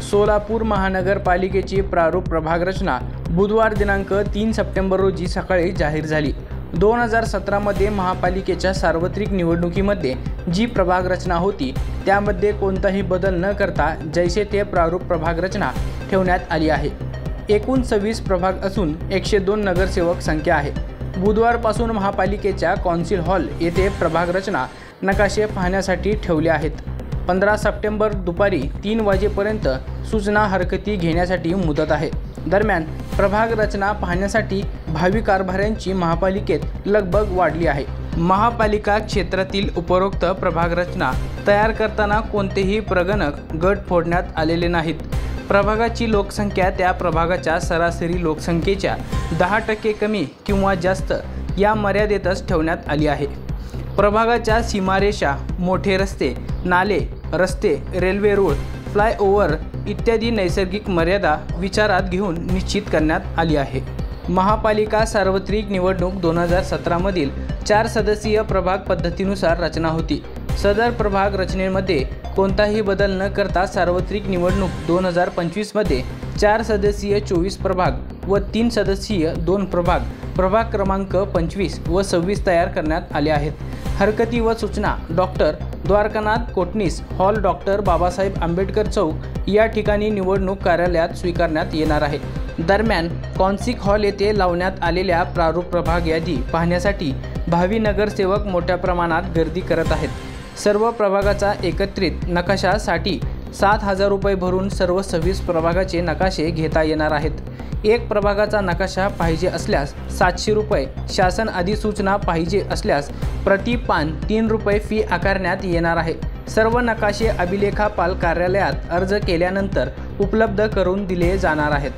सोलापूर महानगरपालिकेची प्रारूप प्रभाग रचना बुधवार दिनांक 3 सप्टेंबर रोजी सकाळी जाहीर झाली। 2017 मध्ये महापालिकेच्या सार्वत्रिक निवडणुकीमध्ये जी प्रभाग रचना होती त्यामध्ये कोणताही बदल न करता जैसे ते प्रारूप प्रभाग रचना ठेवण्यात आली आहे। एकूण 26 प्रभाग असून 102 नगरसेवक संख्या आहे। बुधवारपासून महापालिकेच्या कौन्सिल हॉल येथे प्रभाग रचना नकाशे पाहण्यासाठी ठेवले आहेत। 15 सप्टेंबर दुपारी 3 वाजेपर्यंत सूचना हरकती घेण्यासाठी मुदत आहे। दरम्यान प्रभाग रचना पाहण्यासाठी भावी कारभाऱ्यांची महापालिकेत लगबग वाढली आहे। महापालिका क्षेत्रातील उपरोक्त प्रभाग रचना तयार करताना कोणतेही प्रगणक गट फोडण्यात आलेले नाहीत। प्रभागाची लोकसंख्या त्या प्रभागाच्या सरासरी लोकसंख्येच्या 10% कमी किंवा जास्त या मर्यादेतच ठेवण्यात आली आहे। प्रभागाच्या सीमारेषा, मोठे रस्ते, नाले, रस्ते, रेल्वे रूळ, फ्लायओव्हर इत्यादी नैसर्गिक मर्यादा विचारात घेऊन निश्चित करण्यात आली आहे। महापालिका सार्वत्रिक निवडणूक 2017 मधील 4 सदस्यीय प्रभाग पद्धतीनुसार रचना होती। सदर प्रभाग रचनेमध्ये कोणताही बदल न करता सार्वत्रिक निवडणूक 2025 मध्ये 4 सदस्यीय 24 प्रभाग व 3 सदस्यीय 2 प्रभाग क्रमांक 25 व 26 तयार करण्यात आले आहेत। हरकती व सूचना doctor Dwarkanath Kotnis hall, doctor Babasaheb Ambedkar चौक या ठिकाणी निवडणूक कार्यालयात स्वीकारण्यात येणार आहे। दरम्यान कौन्सिल हॉल येथे लावण्यात आलेल्या प्रारूप प्रभाग यादी पाहण्यासाठी भावी नगरसेवक मोठ्या प्रमाणात गर्दी करत आहेत। सर्व प्रभागाचा एकत्रित नकाशासाठी 7,000 रुपये भरून सर्व 26 प्रभागाचे नकाशे घेता येणार आहेत। एक प्रभागाचा नकाशा पाहिजे असल्यास 700 रुपये, शासन अधिसूचना पाहिजे असल्यास प्रति पान 3 रुपये फी आकारण्यात येणार आहे। सर्व नकाशे अभिलेखापाल कार्यालयात अर्ज केल्यानंतर उपलब्ध करून दिले जाणार आहेत।